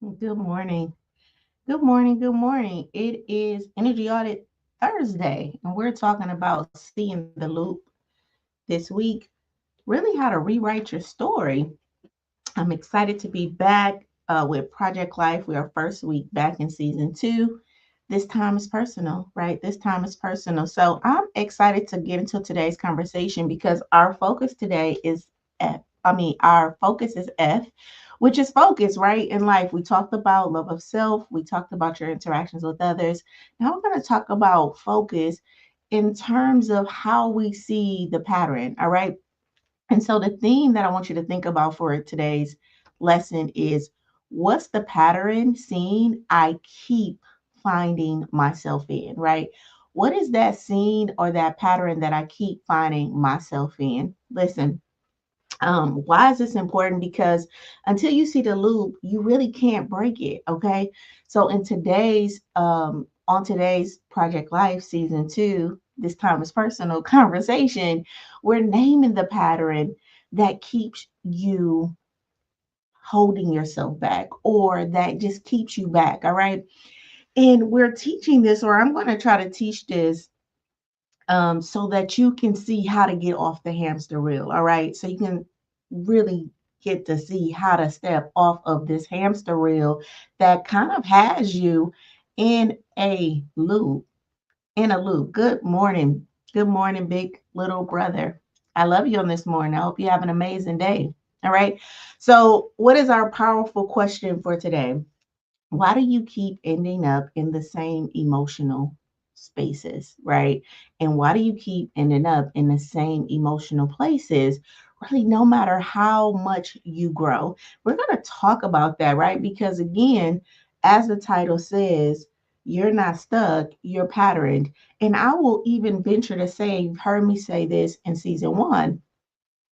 Good morning. Good morning. Good morning. It is Energy Audit Thursday, and we're talking about seeing the loop this week, really how to rewrite your story. I'm excited to be back with Project Life. We are first week back in season two. This time is personal, right? This time is personal. So I'm excited to get into today's conversation because our focus today is F. Our focus is F, which is focus, right? In life, we talked about love of self. We talked about your interactions with others. Now we're going to talk about focus in terms of how we see the pattern, all right? And so the theme that I want you to think about for today's lesson is what's the pattern scene I keep finding myself in, right? What is that scene or that pattern that I keep finding myself in? Listen, why is this important? Because until you see the loop, you really can't break it. Okay. So in on today's Project Life season two, this time is personal conversation, we're naming the pattern that keeps you holding yourself back or that just keeps you back. All right. And we're teaching this, or I'm going to try to teach this so that you can see how to get off the hamster wheel. All right. So you can really get to see how to step off of this hamster wheel that kind of has you in a loop. In a loop. Good morning. Good morning, big little brother. I love you on this morning. I hope you have an amazing day. All right. So, what is our powerful question for today? Why do you keep ending up in the same emotional spaces, right? And why do you keep ending up in the same emotional places? Really, no matter how much you grow, we're going to talk about that, right? Because again, as the title says, you're not stuck, you're patterned. And I will even venture to say, you've heard me say this in season one,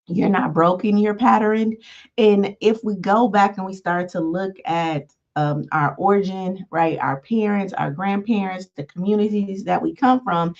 you're not broken, you're patterned. And if we go back and we start to look at our origin, right, our parents, our grandparents, the communities that we come from,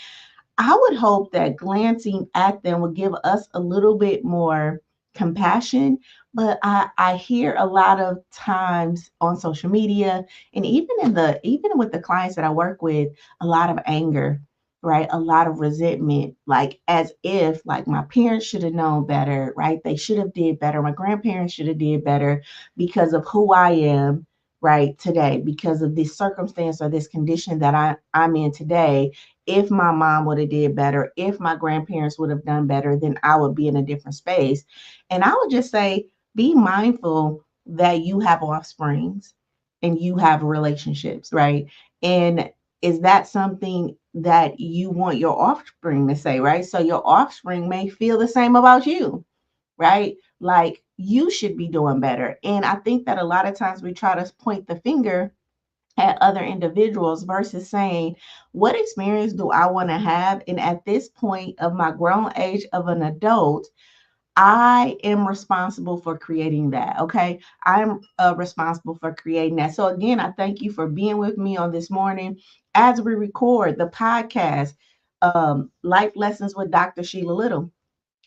I would hope that glancing at them would give us a little bit more compassion. But I hear a lot of times on social media and even with the clients that I work with, a lot of anger, right? A lot of resentment, like as if like my parents should have known better, right? They should have did better. My grandparents should have did better because of who I am right today, because of this circumstance or this condition that I'm in today. If my mom would have did better, if my grandparents would have done better, then I would be in a different space. And I would just say, be mindful that you have offsprings and you have relationships, right? And is that something that you want your offspring to say, right? So your offspring may feel the same about you, right? Like you should be doing better. And I think that a lot of times we try to point the finger at other individuals versus saying, what experience do I want to have? And at this point of my grown age of an adult, I am responsible for creating that. Okay. I'm responsible for creating that. So, again, I thank you for being with me on this morning as we record the podcast, Life Lessons with Dr. Sheila Little.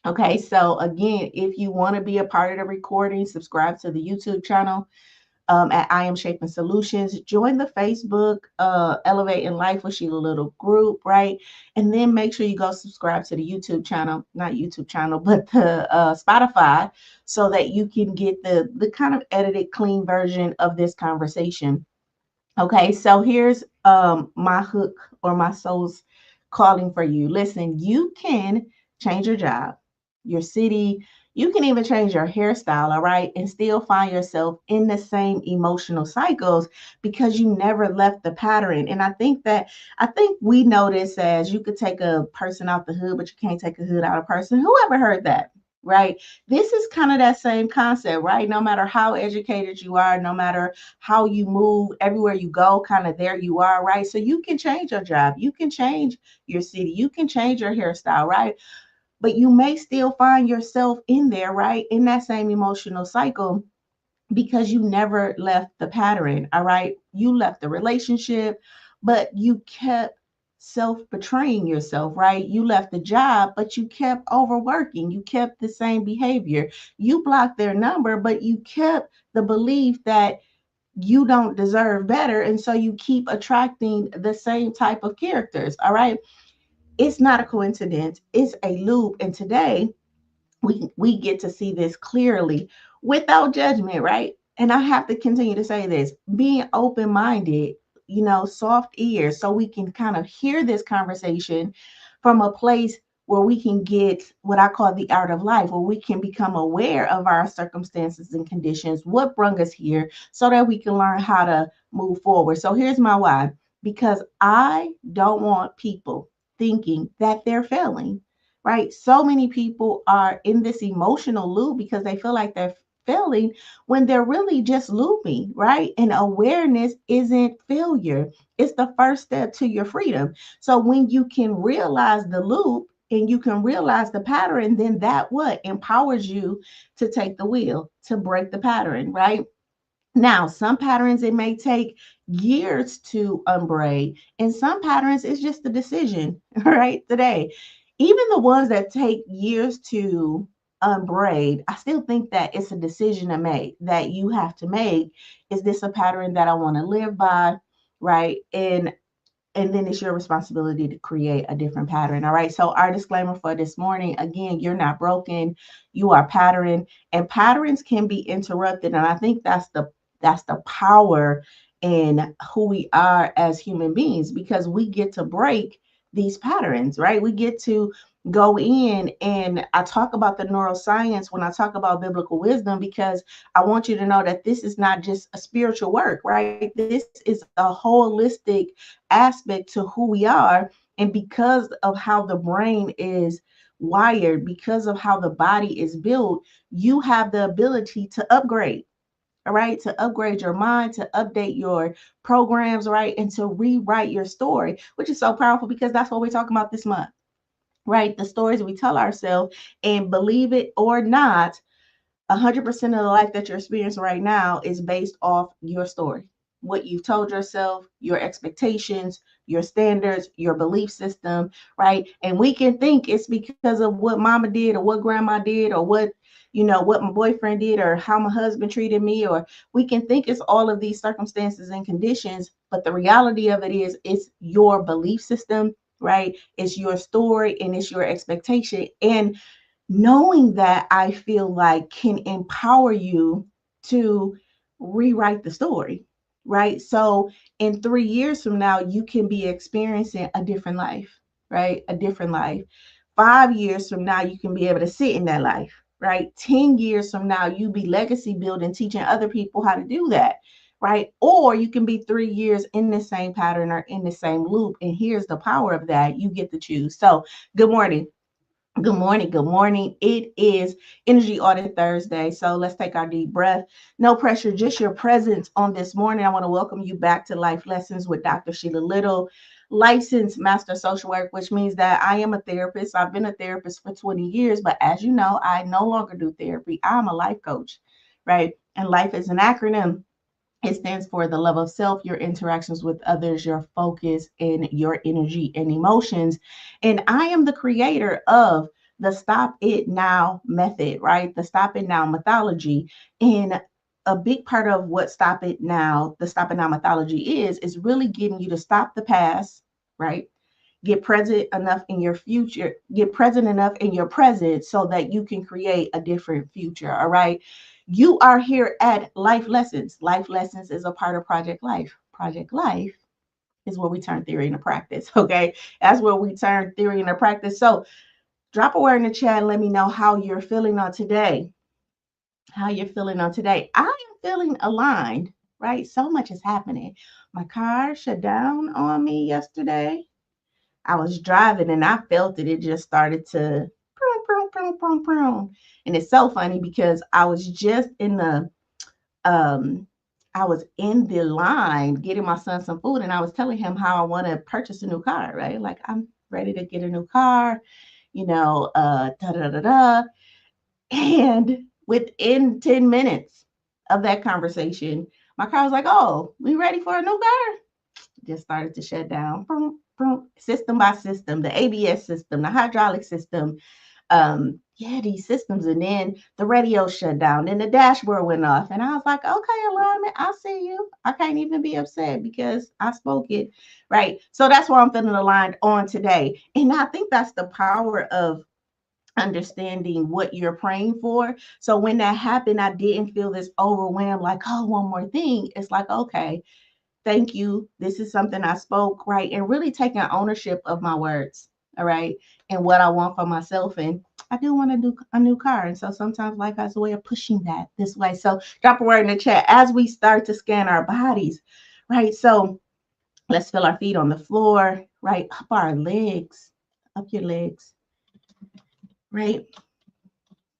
Okay. So, again, if you want to be a part of the recording, subscribe to the YouTube channel at I Am Shaping Solutions. Join the Facebook Elevating Life with Sheila Little group, right? And then make sure you go subscribe to the YouTube channel, not YouTube channel, but the Spotify, so that you can get the kind of edited, clean version of this conversation. Okay, so here's my hook or my soul's calling for you. Listen, you can change your job, your city, you can even change your hairstyle, all right, and still find yourself in the same emotional cycles because you never left the pattern. And I think we know this as you could take a person out the hood, but you can't take a hood out of a person. Whoever heard that? Right. This is kind of that same concept, right? No matter how educated you are, no matter how you move, everywhere you go, kind of there you are, right? So you can change your job, you can change your city, you can change your hairstyle, right? But you may still find yourself in there, right? In that same emotional cycle because you never left the pattern, all right? You left the relationship, but you kept self betraying yourself, right? You left the job, but you kept overworking. You kept the same behavior. You blocked their number, but you kept the belief that you don't deserve better. And so you keep attracting the same type of characters. All right. It's not a coincidence, it's a loop. And today we get to see this clearly without judgment, right? And I have to continue to say this, being open-minded, soft ears, so we can kind of hear this conversation from a place where we can get what I call the art of life, where we can become aware of our circumstances and conditions, what brought us here, so that we can learn how to move forward. So here's my why: because I don't want people thinking that they're failing, right? So many people are in this emotional loop because they feel like they're failing when they're really just looping, right? And awareness isn't failure, it's the first step to your freedom. So when you can realize the loop and you can realize the pattern, then that what empowers you to take the wheel, to break the pattern, right? Now, some patterns it may take years to unbraid, and some patterns it's just a decision, right? Today, even the ones that take years to unbraid, I still think that it's a decision to make that you have to make. Is this a pattern that I want to live by, right? And then it's your responsibility to create a different pattern. All right. So our disclaimer for this morning, again, you're not broken, you are pattern, and patterns can be interrupted. And I think that's the power in who we are as human beings, because we get to break these patterns, right? We get to go in, and I talk about the neuroscience when I talk about biblical wisdom, because I want you to know that this is not just a spiritual work, right? This is a holistic aspect to who we are. And because of how the brain is wired, because of how the body is built, you have the ability to upgrade. All right, to upgrade your mind, to update your programs, right, and to rewrite your story, which is so powerful because that's what we're talking about this month, right? The stories we tell ourselves, and believe it or not, 100% of the life that you're experiencing right now is based off your story, what you've told yourself, your expectations, your standards, your belief system, right? And we can think it's because of what mama did or what grandma did or what my boyfriend did or how my husband treated me, or we can think it's all of these circumstances and conditions. But the reality of it is, it's your belief system, right? It's your story and it's your expectation. And knowing that, I feel like, can empower you to rewrite the story, right? So in 3 years from now, you can be experiencing a different life, right? A different life. 5 years from now, you can be able to sit in that life, right? 10 years from now, you be legacy building, teaching other people how to do that, right? Or you can be 3 years in the same pattern or in the same loop. And here's the power of that: you get to choose. So, good morning. Good morning. Good morning. It is Energy Audit Thursday. So let's take our deep breath. No pressure, just your presence on this morning. I want to welcome you back to Life Lessons with Dr. Sheila Little, licensed master social work, which means that I am a therapist. I've been a therapist for 20 years, but as you know, I no longer do therapy. I'm a life coach, right? And life is an acronym. It stands for the love of self, your interactions with others, your focus, and your energy and emotions. And I am the creator of the Stop It Now method, right? The Stop It Now methodology. And a big part of what the Stop It Now methodology is really getting you to stop the past, right? Get present enough in your future, get present enough in your present so that you can create a different future. All right. You are here at Life Lessons. Life Lessons is a part of Project Life. Project Life is where we turn theory into practice. Okay. That's where we turn theory into practice. So drop a word in the chat and let me know how you're feeling on today. How you're feeling on today. I am feeling aligned, right? So much is happening. My car shut down on me yesterday. I was driving and I felt it. It just started to boom, boom, boom, boom, boom. And it's so funny because um I was in the line getting my son some food, and I was telling him how I want to purchase a new car, right? Like, I'm ready to get a new car, da da da da. And within 10 minutes of that conversation, my car was like, "Oh, we ready for a new car?" Just started to shut down, boom, boom, system by system, the ABS system, the hydraulic system, yeah, these systems. And then the radio shut down, and the dashboard went off. And I was like, okay, alignment, I see you. I can't even be upset because I spoke it. Right. So that's why I'm feeling aligned on today. And I think that's the power of understanding what you're praying for. So when that happened, I didn't feel this overwhelmed, like, oh, one more thing. It's like, okay, thank you. This is something I spoke, right? And really taking ownership of my words, all right, and what I want for myself. And I do want to do a new car. And so sometimes life has a way of pushing that this way. So drop a word in the chat as we start to scan our bodies, right? So let's feel our feet on the floor, right? Up our legs, up your legs, right?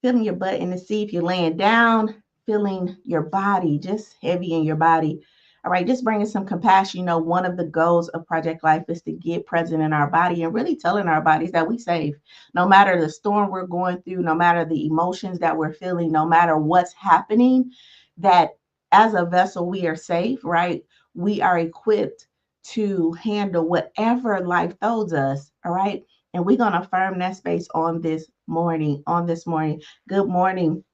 Feeling your butt in the seat if you're laying down, feeling your body just heavy in your body. All right, just bringing some compassion. You know, one of the goals of Project Life is to get present in our body and really telling our bodies that we safe. No matter the storm we're going through, no matter the emotions that we're feeling, no matter what's happening, that as a vessel, we are safe, right? We are equipped to handle whatever life throws us. All right. And we're going to affirm that space on this morning, Good morning,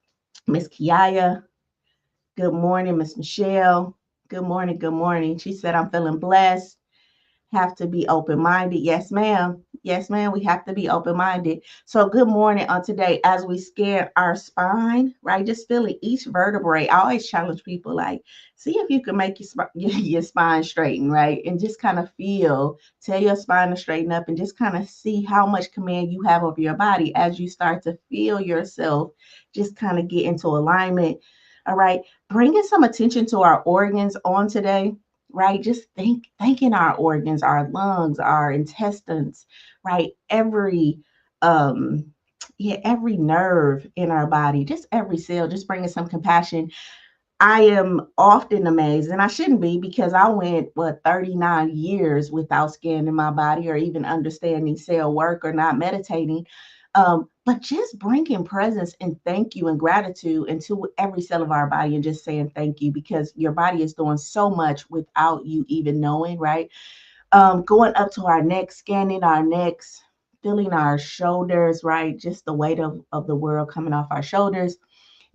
Miss Kiaya. Good morning, Miss Michelle. Good morning. Good morning. She said, I'm feeling blessed. Have to be open minded. Yes, ma'am. Yes, ma'am. We have to be open minded. So, good morning on today as we scan our spine, right? Just feeling each vertebrae. I always challenge people like, see if you can make your spine straighten, right? And just kind of tell your spine to straighten up and just kind of see how much command you have over your body as you start to feel yourself just kind of get into alignment. All right. Bringing some attention to our organs on today, right? Just thinking our organs, our lungs, our intestines, right? Um every nerve in our body, just every cell, just bringing some compassion. I am often amazed, and I shouldn't be because I went, 39 years without scanning my body or even understanding cell work or not meditating. But just bringing presence and thank you and gratitude into every cell of our body and just saying thank you because your body is doing so much without you even knowing, right? Going up to our neck, scanning our necks, feeling our shoulders, right? Just the weight of the world coming off our shoulders,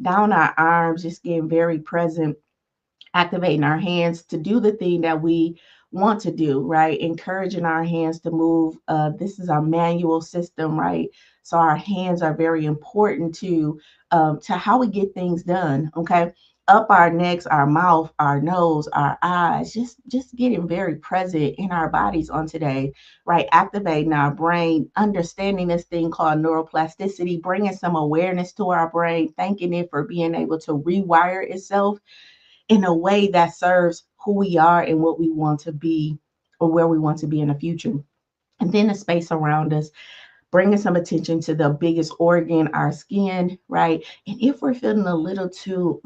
down our arms, just getting very present, activating our hands to do the thing that we want to do, right? Encouraging our hands to move. This is our manual system, right? So our hands are very important to how we get things done. Okay. Up our necks, our mouth, our nose, our eyes, just getting very present in our bodies on today, right? Activating our brain, understanding this thing called neuroplasticity, bringing some awareness to our brain, thanking it for being able to rewire itself in a way that serves who we are and what we want to be or where we want to be in the future. And then the space around us, bringing some attention to the biggest organ, our skin, right? And if we're feeling a little too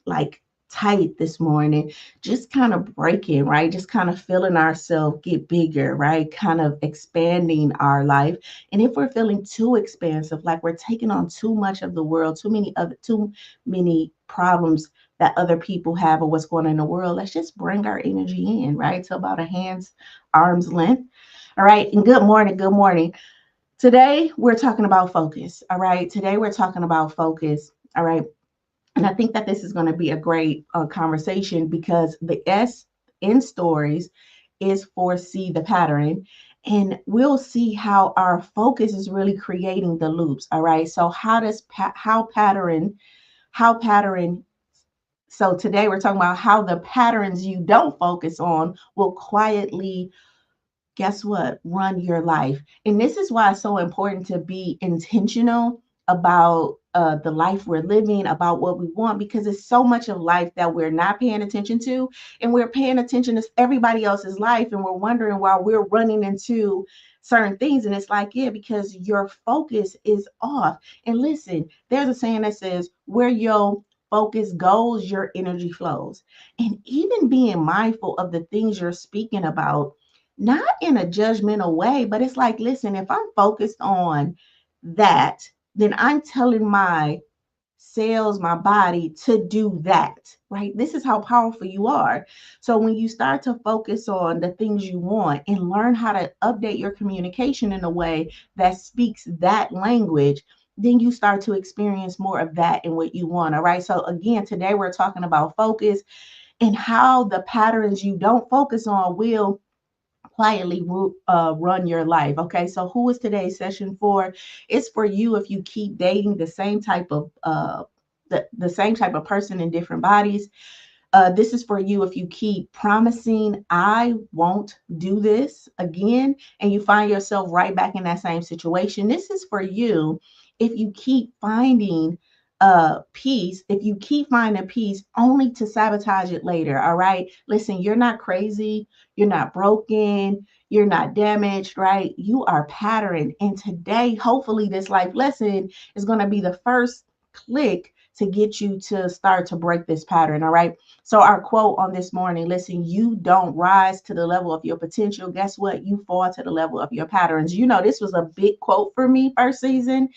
like tight this morning, just kind of breaking, right? Just kind of feeling ourselves get bigger, right? Kind of expanding our life. And if we're feeling too expansive, like we're taking on too much of the world, too many problems that other people have or what's going on in the world, let's just bring our energy in, right? To about a arm's length. All right. And good morning. Good morning. Today, we're talking about focus. All right. Today, we're talking about focus. All right. And I think that this is going to be a great conversation because the S in stories is for see the pattern. And we'll see how our focus is really creating the loops. All right. So, how pattern so today we're talking about how the patterns you don't focus on will quietly, guess what, run your life. And this is why it's so important to be intentional about the life we're living, about what we want, because it's so much of life that we're not paying attention to. And we're paying attention to everybody else's life. And we're wondering why we're running into certain things. And it's like, yeah, because your focus is off. And listen, there's a saying that says, where your focus goes, your energy flows. And even being mindful of the things you're speaking about, not in a judgmental way, but it's like, listen, if I'm focused on that, then I'm telling my cells, my body to do that, right? This is how powerful you are. So when you start to focus on the things you want and learn how to update your communication in a way that speaks that language, then you start to experience more of that and what you want. All right. So again, today we're talking about focus and how the patterns you don't focus on will quietly run your life. Okay, so who is today's session for? It's for you if you keep dating the same type of the same type of person in different bodies. This is for you if you keep promising, I won't do this again, and you find yourself right back in that same situation. This is for you if you keep finding peace, if you keep finding peace only to sabotage it later. All right. Listen, you're not crazy, you're not broken, you're not damaged, right? You are patterned. And today, hopefully, this life lesson is going to be the first click to get you to start to break this pattern. All right. So, our quote on this morning, listen, you don't rise to the level of your potential. Guess what? You fall to the level of your patterns. You know, this was a big quote for me first season.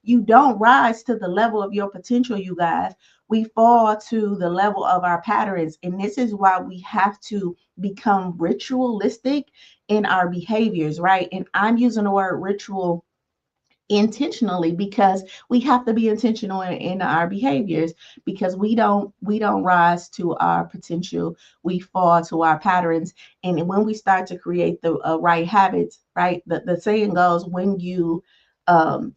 You don't rise to the level of your potential, you guys. We fall to the level of our patterns. And this is why we have to become ritualistic in our behaviors, right? And I'm using the word ritual intentionally because we have to be intentional in our behaviors, because we don't rise to our potential, we fall to our patterns. And when we start to create the right habits, right, the saying goes, when you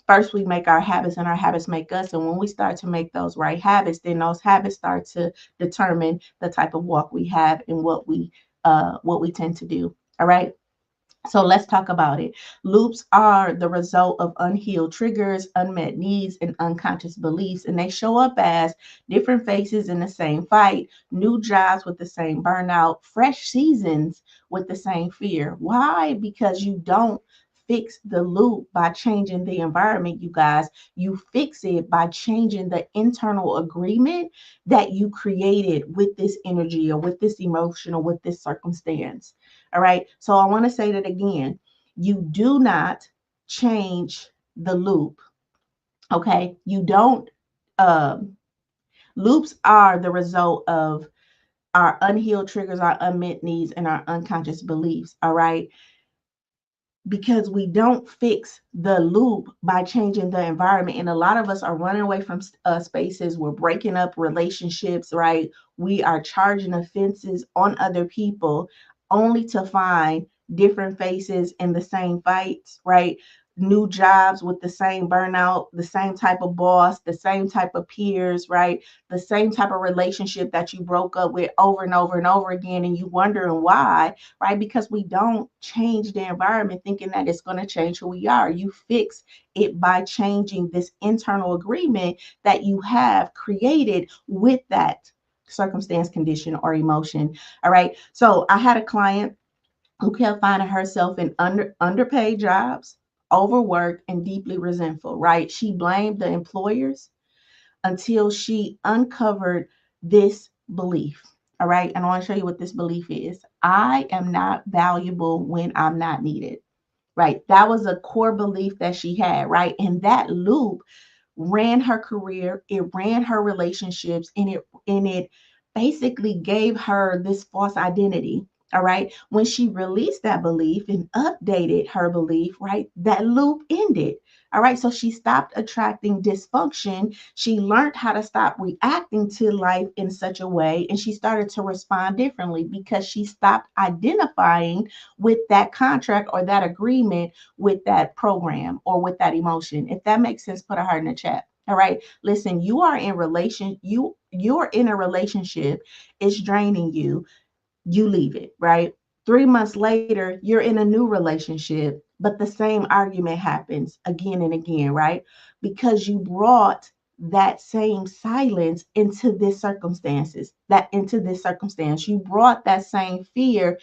first we make our habits and our habits make us, and when we start to make those right habits, then those habits start to determine the type of walk we have and what we tend to do. All right. So let's talk about it. Loops are the result of unhealed triggers, unmet needs, and unconscious beliefs, and they show up as different faces in the same fight, new jobs with the same burnout, fresh seasons with the same fear. Why? Because you don't fix the loop by changing the environment, you guys. You fix it by changing the internal agreement that you created with this energy or with this emotion or with this circumstance. All right. So I want to say that again. You do not change the loop. Okay. You don't. Um, Loops are the result of our unhealed triggers, our unmet needs, and our unconscious beliefs. All right, because we don't fix the loop by changing the environment. And a lot of us are running away from spaces. We're breaking up relationships, right? We are charging offenses on other people only to find different faces in the same fights, right? New jobs with the same burnout, the same type of boss, the same type of peers, right? The same type of relationship that you broke up with over and over and over again. And you wondering why, right? Because we don't change the environment thinking that it's going to change who we are. You fix it by changing this internal agreement that you have created with that circumstance, condition, or emotion. All right. So I had a client who kept finding herself in underpaid jobs, overworked, and deeply resentful, right? She blamed the employers until she uncovered this belief. All right. And I want to show you what this belief is. I am not valuable when I'm not needed. Right. That was a core belief that she had. Right. And that loop ran her career, it ran her relationships, and it basically gave her this false identity. All right. When she released that belief and updated her belief, right, that loop ended. All right. So she stopped attracting dysfunction. She learned how to stop reacting to life in such a way, and she started to respond differently because she stopped identifying with that contract or that agreement with that program or with that emotion. If that makes sense, put a heart in the chat. All right. Listen, you're in a relationship, it's draining you, you leave it, right? 3 months later, you're in a new relationship, but the same argument happens again and again, right? Because you brought that same silence into this circumstance. You brought that same fear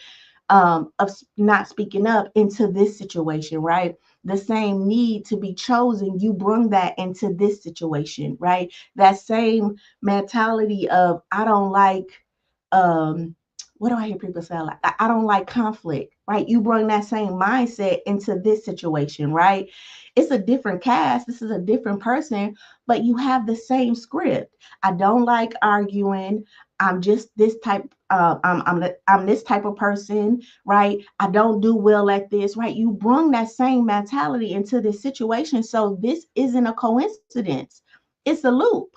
of not speaking up into this situation, right? The same need to be chosen, you bring that into this situation, right? That same mentality of, I don't like, um, what do I hear people say? Like, I don't like conflict, right? You bring that same mindset into this situation, right? It's a different cast. This is a different person, but you have the same script. I don't like arguing. I'm just this type. I'm this type of person, right? I don't do well at this, right? You bring that same mentality into this situation, so this isn't a coincidence. It's a loop.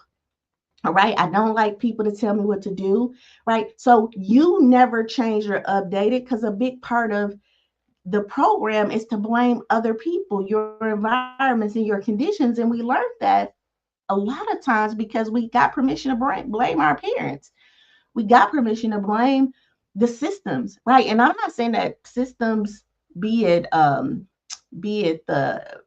All right. I don't like people to tell me what to do. Right. So you never change or update it because a big part of the program is to blame other people, your environments, and your conditions. And we learned that a lot of times because we got permission to blame our parents. We got permission to blame the systems, right? And I'm not saying that systems, be it be it the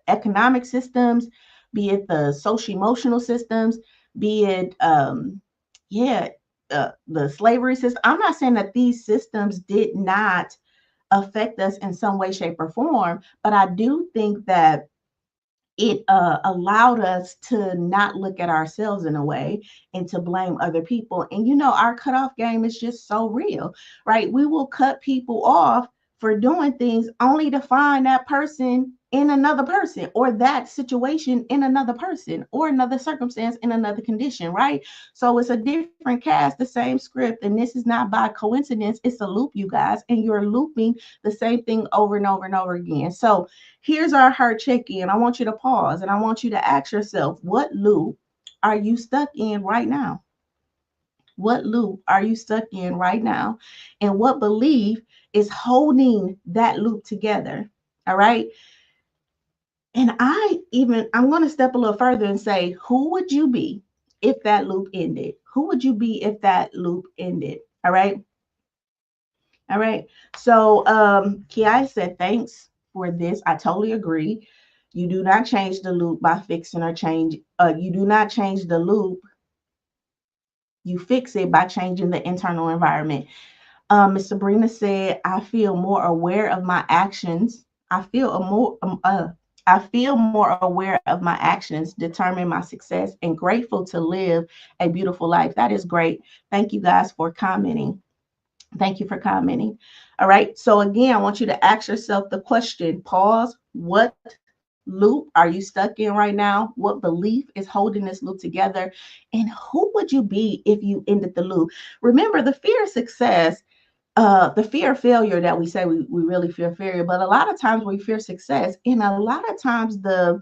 economic systems, be it the social emotional systems, be it yeah, the slavery system. I'm not saying that these systems did not affect us in some way, shape, or form, but I do think that it allowed us to not look at ourselves in a way and to blame other people. And our cutoff game is just so real, right? We will cut people off for doing things only to find that person in another person, or that situation in another person, or another circumstance in another condition, right? So it's a different cast, the same script, and this is not by coincidence. It's a loop, you guys, and you're looping the same thing over and over and over again. So here's our heart check in. I want you to pause and I want you to ask yourself, what loop are you stuck in right now? What loop are you stuck in right now? And what belief is holding that loop together? All right. And I'm going to step a little further and say, who would you be if that loop ended? Who would you be if that loop ended? All right. All right. So, Kiai said, thanks for this. I totally agree. You do not change the loop by fixing or change. You do not change the loop. You fix it by changing the internal environment. Miss Sabrina said, I feel more aware of my actions. I feel more aware of my actions, determine my success, and grateful to live a beautiful life. That is great. Thank you guys for commenting. Thank you for commenting. All right. So again, I want you to ask yourself the question, pause. What loop are you stuck in right now? What belief is holding this loop together? And who would you be if you ended the loop? Remember, the fear of success, the fear of failure that we say we really fear failure, but a lot of times we fear success. And a lot of times the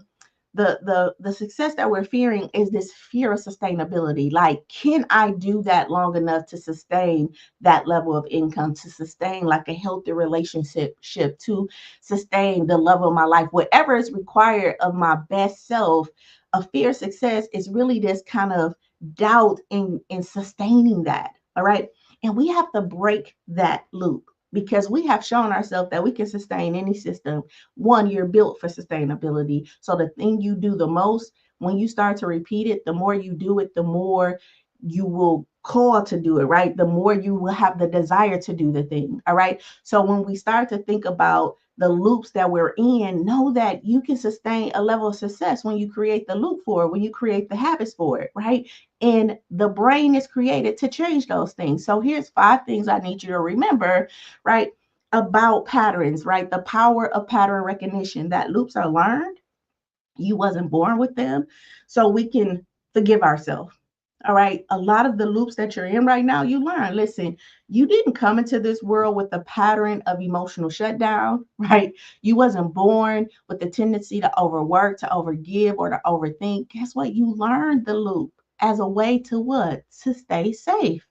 success that we're fearing is this fear of sustainability. Like, can I do that long enough to sustain that level of income, to sustain like a healthy relationship, to sustain the level of my life, whatever is required of my best self? A fear of success is really this kind of doubt in sustaining that. All right. And we have to break that loop because we have shown ourselves that we can sustain any system. One, you're built for sustainability. So the thing you do the most, when you start to repeat it, the more you do it, the more you will call to do it, right? The more you will have the desire to do the thing. All right. So when we start to think about the loops that we're in, know that you can sustain a level of success when you create the loop for it, when you create the habits for it, right? And the brain is created to change those things. So here's 5 things I need you to remember, right? About patterns, right? The power of pattern recognition, that loops are learned. You wasn't born with them. So we can forgive ourselves. All right. A lot of the loops that you're in right now, you learn. Listen, you didn't come into this world with a pattern of emotional shutdown, right? You wasn't born with the tendency to overwork, to overgive, or to overthink. Guess what? You learned the loop as a way to what? To stay safe,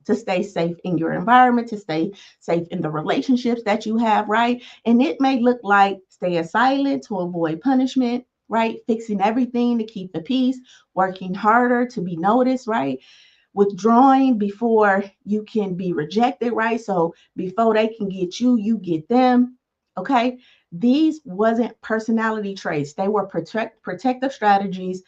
to stay safe in your environment, to stay safe in the relationships that you have, right? And it may look like staying silent to avoid punishment, right? Fixing everything to keep the peace, working harder to be noticed, right? Withdrawing before you can be rejected, right? So before they can get you, you get them. Okay. These wasn't personality traits. They were protective strategies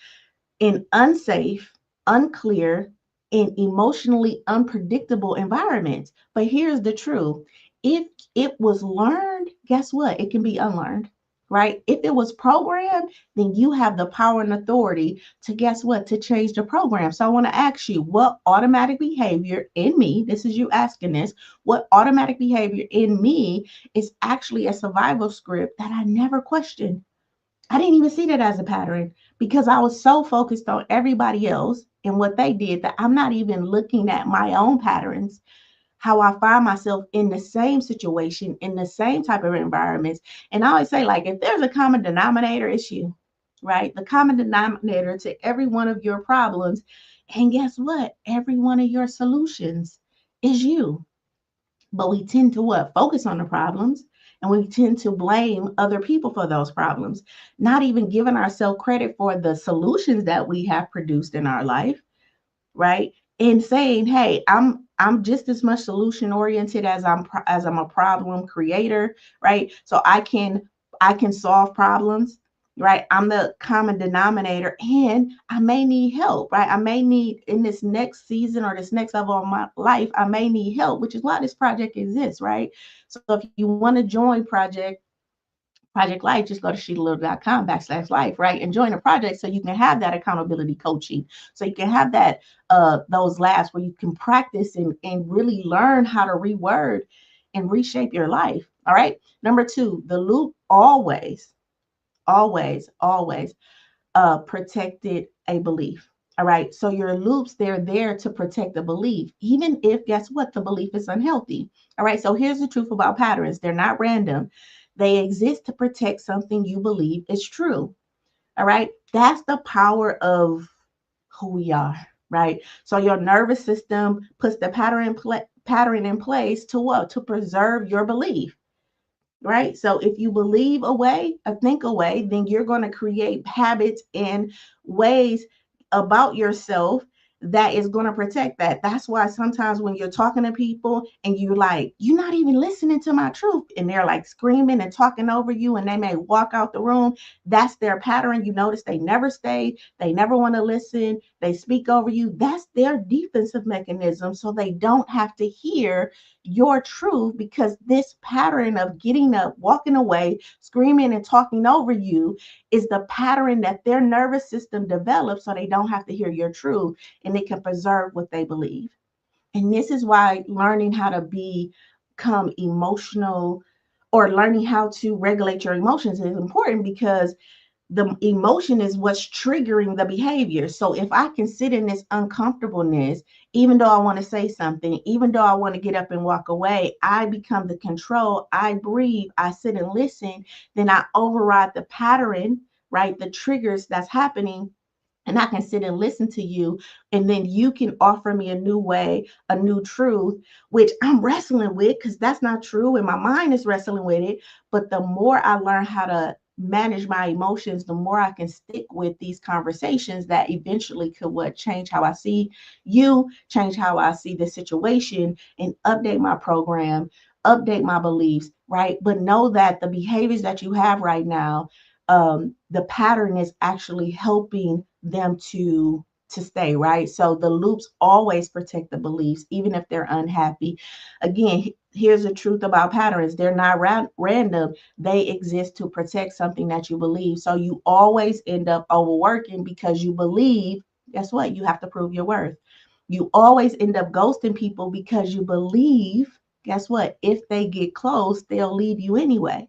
in unsafe, unclear, and emotionally unpredictable environments. But here's the truth: if it was learned, guess what? It can be unlearned, right? If it was programmed, then you have the power and authority to, guess what? To change the program. So I want to ask you, what automatic behavior in me, this is you asking this, what automatic behavior in me is actually a survival script that I never questioned? I didn't even see that as a pattern because I was so focused on everybody else in what they did, that I'm not even looking at my own patterns, how I find myself in the same situation, in the same type of environments. And I always say, like, if there's a common denominator, it's you, right? The common denominator to every one of your problems. And guess what? Every one of your solutions is you. But we tend to what? Focus on the problems, and we tend to blame other people for those problems, not even giving ourselves credit for the solutions that we have produced in our life, right? And saying, hey, I'm just as much solution oriented as I'm a problem creator, right? So I can solve problems, right? I'm the common denominator, and I may need help, right? I may need, in this next season or this next level of my life, I may need help, which is why this project exists, right? So if you want to join Project Life, just go to sheetalittle.com/life, right? And join the project so you can have that accountability coaching. So you can have that those labs where you can practice and really learn how to reword and reshape your life. All right. Number two, the loop always protected a belief. All right. So your loops, they're there to protect the belief, even if, guess what, the belief is unhealthy. All right. So here's the truth about patterns, they're not random. They exist to protect something you believe is true. All right. That's the power of who we are. Right. So your nervous system puts the pattern in place to what? To preserve your belief, right? So if you believe a way, or think a way, then you're going to create habits and ways about yourself that is going to protect that. That's why sometimes when you're talking to people and you're like, you're not even listening to my truth, and they're like screaming and talking over you, and they may walk out the room, that's their pattern. You notice they never stay, they never want to listen, they speak over you. That's their defensive mechanism, so they don't have to hear your truth, because this pattern of getting up, walking away, screaming, and talking over you is the pattern that their nervous system develops, so they don't have to hear your truth and they can preserve what they believe. And this is why learning how to become emotional, or learning how to regulate your emotions, is important, because the emotion is what's triggering the behavior. So if I can sit in this uncomfortableness, even though I want to say something, even though I want to get up and walk away, I become the control. I breathe, I sit and listen, then I override the pattern, right? The triggers that's happening, and I can sit and listen to you, and then you can offer me a new way, a new truth, which I'm wrestling with, because that's not true, and my mind is wrestling with it. But the more I learn how to manage my emotions, the more I can stick with these conversations that eventually could what? Change how I see you, change how I see the situation, and update my program, update my beliefs, right? But know that the behaviors that you have right now, the pattern is actually helping them to stay, right? So the loops always protect the beliefs, even if they're unhappy. Again, here's the truth about patterns, they're not random. They exist to protect something that you believe. So you always end up overworking because you believe, guess what, you have to prove your worth. You always end up ghosting people because you believe, guess what, if they get close, they'll leave you anyway.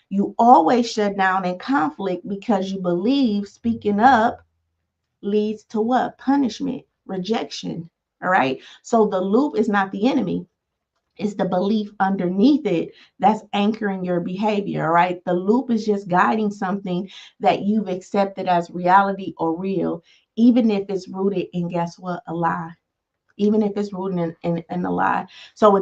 You always shut down in conflict because you believe speaking up leads to what? Punishment, rejection. All right. So the loop is not the enemy. It's the belief underneath it that's anchoring your behavior. All right. The loop is just guiding something that you've accepted as reality or real, even if it's rooted in, guess what? A lie. Even if it's rooted in a lie. So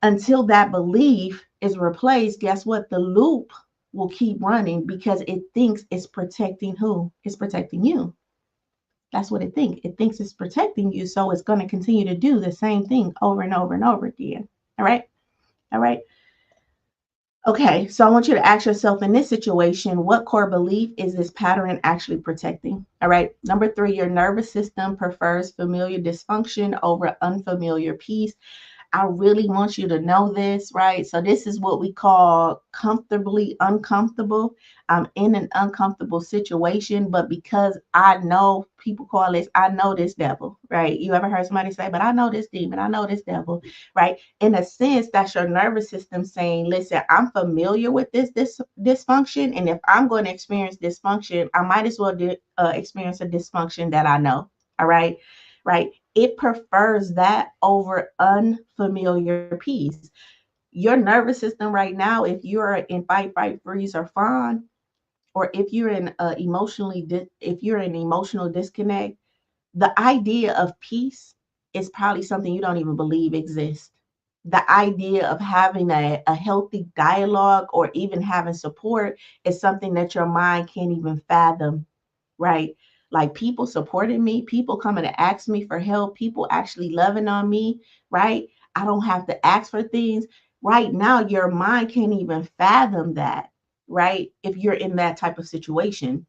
until that belief is replaced, guess what? The loop will keep running because it thinks it's protecting who? It's protecting you. That's what it thinks. It thinks it's protecting you. So it's going to continue to do the same thing over and over and over again. All right. All right. Okay. So I want you to ask yourself, in this situation, what core belief is this pattern actually protecting? All right. Number three, your nervous system prefers familiar dysfunction over unfamiliar peace. I really want you to know this, right? So this is what we call comfortably uncomfortable. I'm in an uncomfortable situation, but because I know, people call this, I know this devil, right? You ever heard somebody say, but I know this demon, I know this devil, right? In a sense, that's your nervous system saying, listen, I'm familiar with this dysfunction, and if I'm going to experience dysfunction, I might as well experience a dysfunction that I know. All right, right? It prefers that over unfamiliar peace. Your nervous system right now, if you're in fight, freeze, or fawn, or if you're in if you're in emotional disconnect, the idea of peace is probably something you don't even believe exists. The idea of having a healthy dialogue or even having support is something that your mind can't even fathom, right? Like people supporting me, people coming to ask me for help, people actually loving on me, right? I don't have to ask for things. Right now, your mind can't even fathom that, right? If you're in that type of situation.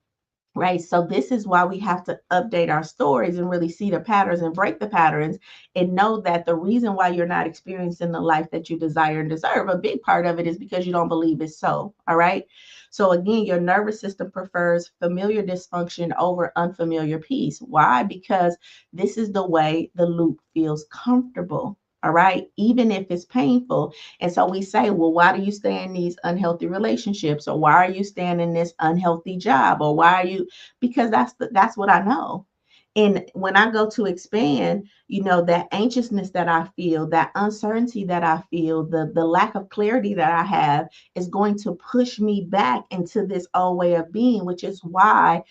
Right. So this is why we have to update our stories and really see the patterns and break the patterns and know that the reason why you're not experiencing the life that you desire and deserve, a big part of it is because you don't believe it's so. All right. So again, your nervous system prefers familiar dysfunction over unfamiliar peace. Why? Because this is the way the loop feels comfortable. All right. Even if it's painful. And so we say, well, why do you stay in these unhealthy relationships? Or why are you staying in this unhealthy job? Or why are you, because that's what I know. And when I go to expand, that anxiousness that I feel, that uncertainty that I feel, the lack of clarity that I have is going to push me back into this old way of being, which is why,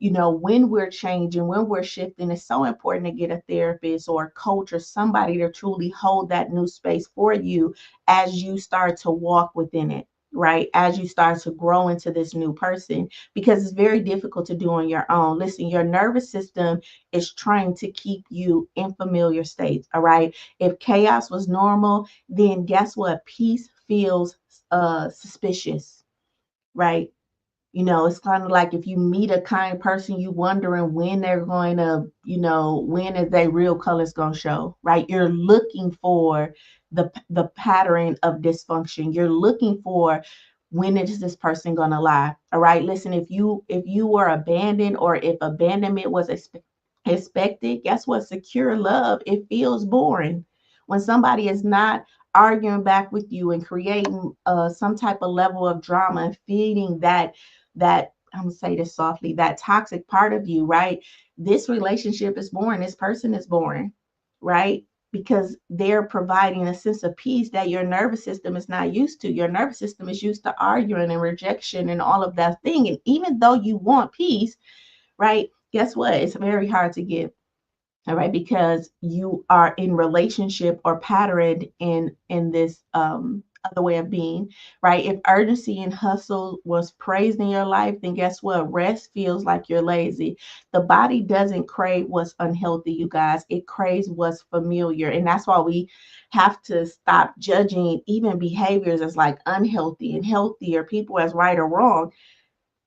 when we're changing, when we're shifting, it's so important to get a therapist or a coach or somebody to truly hold that new space for you as you start to walk within it, right? As you start to grow into this new person, because it's very difficult to do on your own. Listen, your nervous system is trying to keep you in familiar states, all right? If chaos was normal, then guess what? Peace feels suspicious, right? It's kind of like if you meet a kind person, you wondering when they're going to, when is their real colors going to show, right? You're looking for the pattern of dysfunction. You're looking for when is this person going to lie? All right. Listen, if you were abandoned or if abandonment was expected, guess what? Secure love, it feels boring. When somebody is not arguing back with you and creating some type of level of drama and feeding that I'm gonna say this softly, that toxic part of you, right? This relationship is boring. This person is boring, right? Because they're providing a sense of peace that your nervous system is not used to. Your nervous system is used to arguing and rejection and all of that thing. And even though you want peace, right? Guess what? It's very hard to get. All right, because you are in relationship or patterned in this other way of being, right? If urgency and hustle was praised in your life, then guess what? Rest feels like you're lazy. The body doesn't crave what's unhealthy, you guys. It craves what's familiar. And that's why we have to stop judging even behaviors as like unhealthy and healthy or people as right or wrong.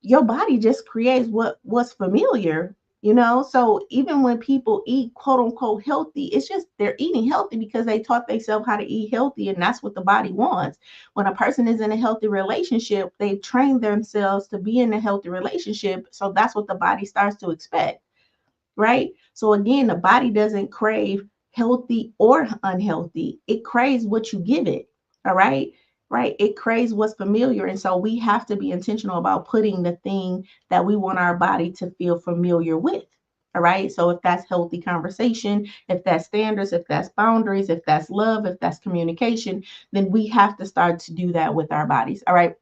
Your body just creates what's familiar, so even when people eat quote unquote healthy, it's just they're eating healthy because they taught themselves how to eat healthy, and that's what the body wants. When a person is in a healthy relationship, they've trained themselves to be in a healthy relationship, so that's what the body starts to expect, right? So again, the body doesn't crave healthy or unhealthy. It craves what you give it. All right. Right. It craves what's familiar. And so we have to be intentional about putting the thing that we want our body to feel familiar with. All right. So if that's healthy conversation, if that's standards, if that's boundaries, if that's love, if that's communication, then we have to start to do that with our bodies. All right.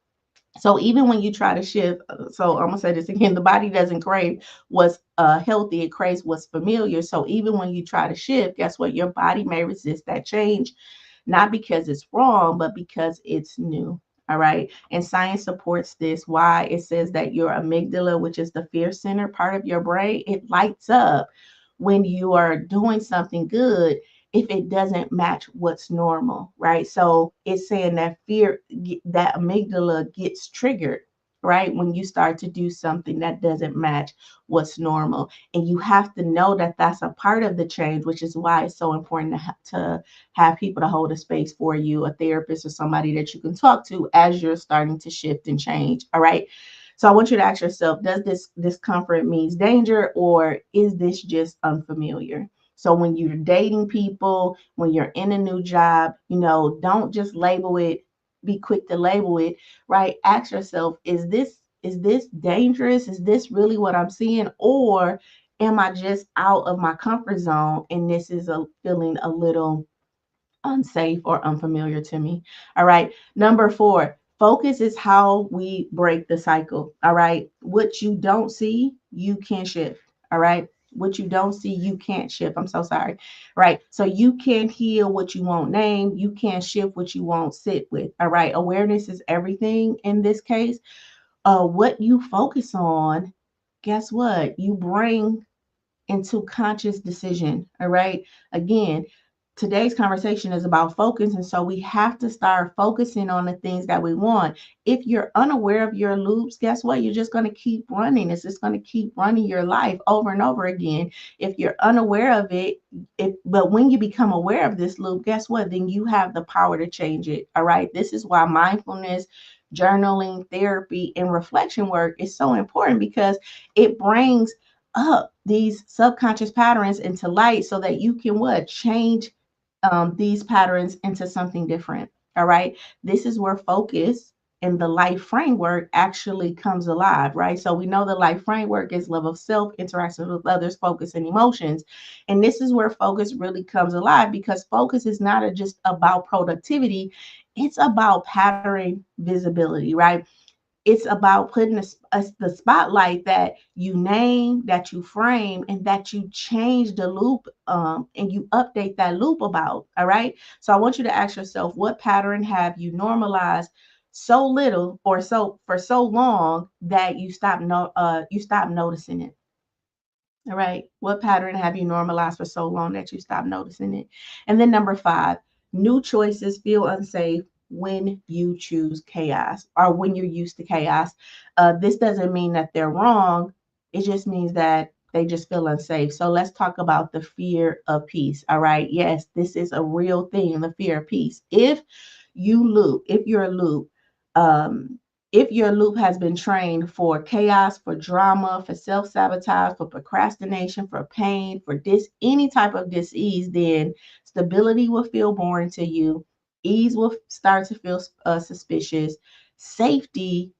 So even when you try to shift, so I'm gonna say this again, the body doesn't crave what's healthy, it craves what's familiar. So even when you try to shift, guess what? Your body may resist that change, not because it's wrong, but because it's new. All right. And science supports this. Why? It says that your amygdala, which is the fear center part of your brain, it lights up when you are doing something good if it doesn't match what's normal, right? So it's saying that fear, that amygdala gets triggered. right? When you start to do something that doesn't match what's normal. And you have to know that that's a part of the change, which is why it's so important to have people to hold a space for you, a therapist or somebody that you can talk to as you're starting to shift and change. All right. So I want you to ask yourself, does this discomfort means danger, or is this just unfamiliar? So when you're dating people, when you're in a new job, don't just label it, be quick to label it, right? Ask yourself, is this dangerous? Is this really what I'm seeing? Or am I just out of my comfort zone and this is a feeling a little unsafe or unfamiliar to me? All right. Number 4, focus is how we break the cycle. All right. What you don't see, you can shift. All right. What you don't see, you can't shift. I'm so sorry. Right. So you can't heal what you won't name. You can't shift what you won't sit with. All right. Awareness is everything in this case. What you focus on, guess what? You bring into conscious decision. All right. Again, today's conversation is about focus. And so we have to start focusing on the things that we want. If you're unaware of your loops, guess what? You're just going to keep running. It's just going to keep running your life over and over again. If you're unaware of it, but when you become aware of this loop, guess what? Then you have the power to change it. All right. This is why mindfulness, journaling, therapy, and reflection work is so important, because it brings up these subconscious patterns into light so that you can what? Change these patterns into something different. All right. This is where focus and the life framework actually comes alive, right? So we know the life framework is love of self, interaction with others, focus, and emotions. And this is where focus really comes alive, because focus is not just about productivity, it's about pattern visibility, right? It's about putting the spotlight that you name, that you frame, and that you change the loop, and you update that loop about. All right. So I want you to ask yourself, what pattern have you normalized so little or so for so long that you stop noticing it? All right. What pattern have you normalized for so long that you stop noticing it? And then number 5, new choices feel unsafe when you choose chaos, or when you're used to chaos. This doesn't mean that they're wrong. It just means that they just feel unsafe. So let's talk about the fear of peace. All right. Yes, this is a real thing, the fear of peace. If you're a loop, um, if your loop has been trained for chaos, for drama, for self sabotage, for procrastination, for pain, for any type of disease, then stability will feel boring to you. Ease will start to feel suspicious. Safety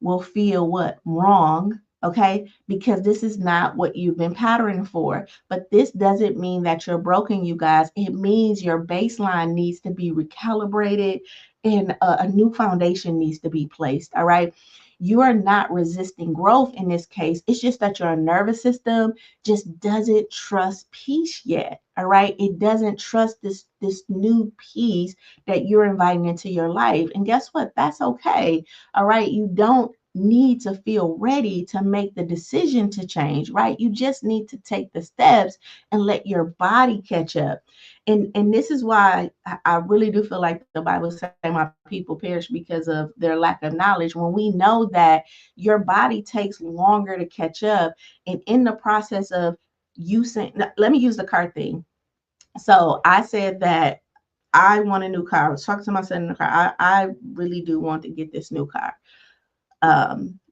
will feel what? Wrong. Okay. Because this is not what you've been patterning for. But this doesn't mean that you're broken, you guys. It means your baseline needs to be recalibrated and a new foundation needs to be placed. All right. You are not resisting growth in this case. It's just that your nervous system just doesn't trust peace yet. All right. It doesn't trust this new peace that you're inviting into your life. And guess what? That's okay. All right. You don't need to feel ready to make the decision to change, right? You just need to take the steps and let your body catch up. And this is why I really do feel like the Bible says my people perish because of their lack of knowledge. When we know that your body takes longer to catch up, and in the process of let me use the car thing. So I said that I want a new car. I was talking to my son in the car. I really do want to get this new car.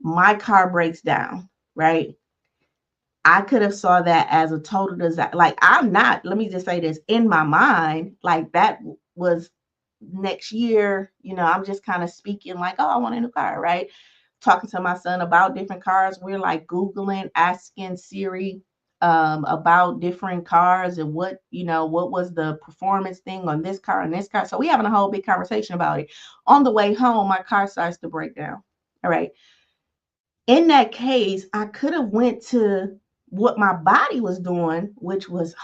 My car breaks down, right? I could have saw that as a total disaster. Like, I'm not, let me just say this, in my mind, like that was next year, I'm just kind of speaking like, oh, I want a new car, right? Talking to my son about different cars. We're like Googling, asking Siri about different cars and what was the performance thing on this car and this car. So we having a whole big conversation about it. On the way home, my car starts to break down. All right. In that case, I could have went to what my body was doing, which was,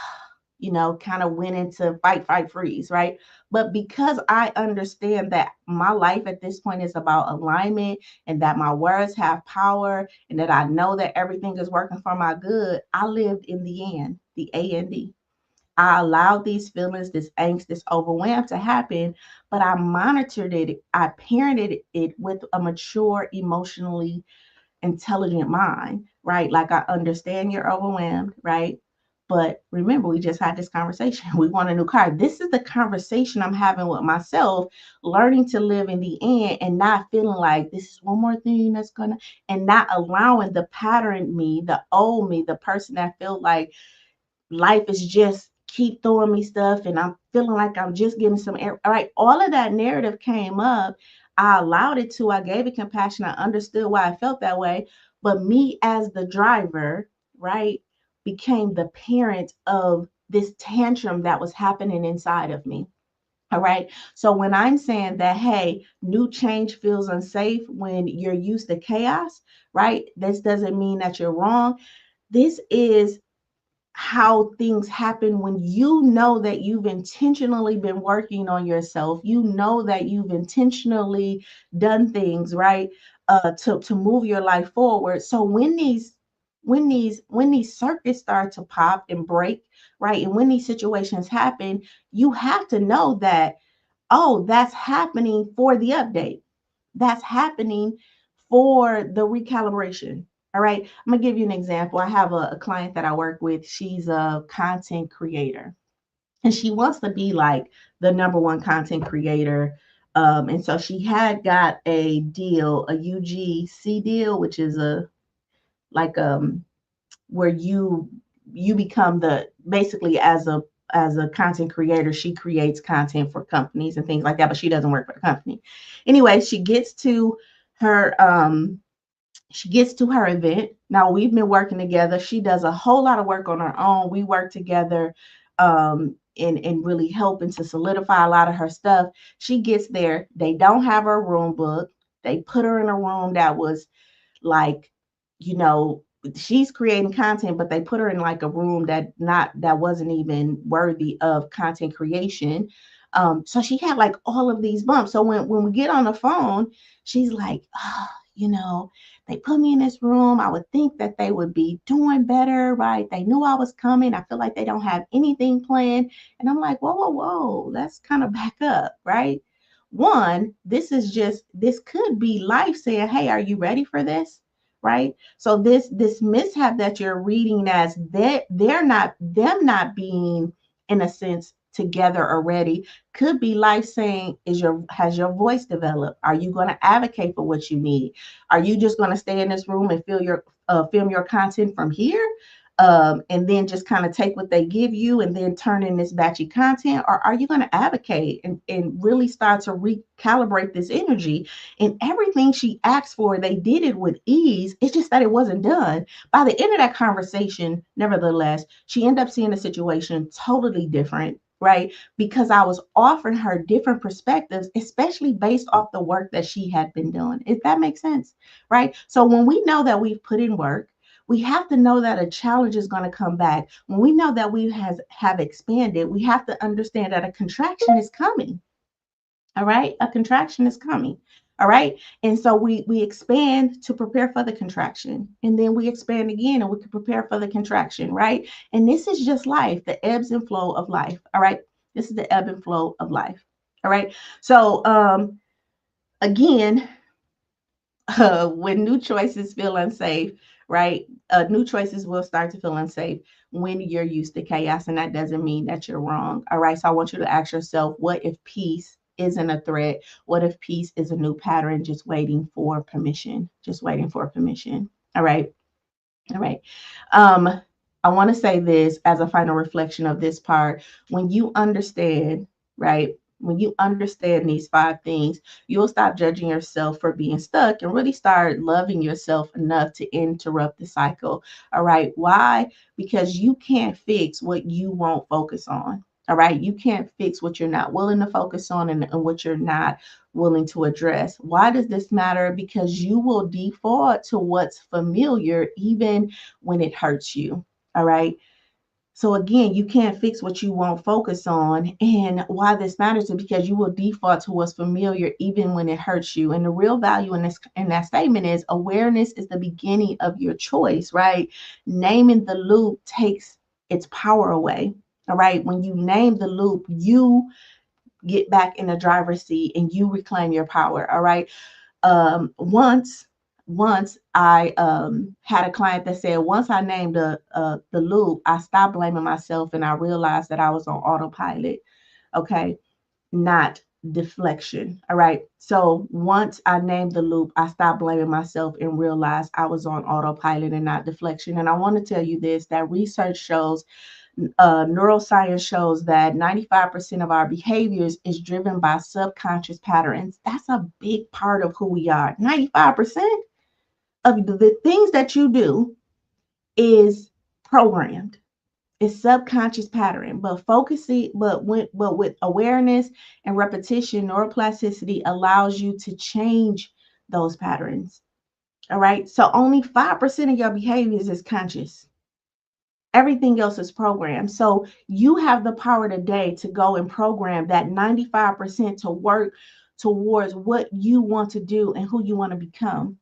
kind of went into fight, freeze, right? But because I understand that my life at this point is about alignment and that my words have power and that I know that everything is working for my good, I lived in the end, the A and D. I allowed these feelings, this angst, this overwhelm to happen, but I monitored it. I parented it with a mature, emotionally intelligent mind, right? Like I understand you're overwhelmed, right? But remember, we just had this conversation. We want a new car. This is the conversation I'm having with myself, learning to live in the end and not feeling like this is one more thing that's gonna, and not allowing the pattern me, the old me, the person that felt like life is just keep throwing me stuff and I'm feeling like I'm just getting some air. All right, all of that narrative came up. I allowed it to, I gave it compassion. I understood why I felt that way. But me as the driver, right, became the parent of this tantrum that was happening inside of me. All right. So when I'm saying that, hey, new change feels unsafe when you're used to chaos, right? This doesn't mean that you're wrong. This is how things happen when you know that you've intentionally been working on yourself. You know that you've intentionally done things, right, to move your life forward. So when these circuits start to pop and break, right, and when these situations happen, you have to know that, oh, that's happening for the update. That's happening for the recalibration. All right. I'm going to give you an example. I have a client that I work with. She's a content creator and she wants to be like the number one content creator. And so she had got a deal, a UGC deal, which is a like where you become the basically as a content creator, she creates content for companies and things like that, but she doesn't work for the company. Anyway, her she gets to her event. Now we've been working together. She does a whole lot of work on her own. We work together and really helping to solidify a lot of her stuff. She gets there. They don't have her room booked. They put her in a room that was like, you know, she's creating content, but they put her in like a room that wasn't even worthy of content creation. So she had like all of these bumps. So when we get on the phone, she's like, oh, they put me in this room. I would think that they would be doing better, right? They knew I was coming. I feel like they don't have anything planned. And I'm like, whoa, whoa, whoa, let's kind of back up, right? One, this could be life saying, hey, are you ready for this? Right. So this mishap that you're reading as they're not them not being in a sense together already could be life saying, has your voice developed? Are you going to advocate for what you need? Are you just going to stay in this room and film your content from here? And then just kind of take what they give you and then turn in this batchy content? Or are you going to advocate and really start to recalibrate this energy? And everything she asked for, they did it with ease. It's just that it wasn't done. By the end of that conversation, nevertheless, she ended up seeing the situation totally different, right? Because I was offering her different perspectives, especially based off the work that she had been doing. If that makes sense, right? So when we know that we've put in work, we have to know that a challenge is going to come back. When we know that we have expanded, we have to understand that a contraction is coming. All right, a contraction is coming. All right, and so we expand to prepare for the contraction, and then we expand again, and we can prepare for the contraction, right? And this is just life, the ebbs and flow of life. All right, this is the ebb and flow of life. All right, so again, when new choices feel unsafe, right? New choices will start to feel unsafe when you're used to chaos, and that doesn't mean that you're wrong. All right. So I want you to ask yourself, what if peace isn't a threat? What if peace is a new pattern just waiting for permission? Just waiting for permission. All right. All right. Um, I want to say this as a final reflection of this part. When you understand, right? When you understand these five things, you'll stop judging yourself for being stuck and really start loving yourself enough to interrupt the cycle. All right. Why? Because you can't fix what you won't focus on. All right. You can't fix what you're not willing to focus on and what you're not willing to address. Why does this matter? Because you will default to what's familiar, even when it hurts you. All right. So again, you can't fix what you won't focus on. And why this matters is because you will default to what's familiar even when it hurts you. And the real value in that statement is awareness is the beginning of your choice, right? Naming the loop takes its power away. All right. When you name the loop, you get back in the driver's seat and you reclaim your power. All right. Once I had a client that said, once I named the loop, I stopped blaming myself and I realized that I was on autopilot. Okay, not deflection. All right. So once I named the loop, I stopped blaming myself and realized I was on autopilot and not deflection. And I want to tell you this, that research shows, neuroscience shows that 95% of our behaviors is driven by subconscious patterns. That's a big part of who we are. 95% of the things that you do is programmed. It's subconscious pattern, but focusing, but with awareness and repetition, neuroplasticity allows you to change those patterns. All right. So only 5% of your behaviors is conscious. Everything else is programmed. So you have the power today to go and program that 95% to work towards what you want to do and who you want to become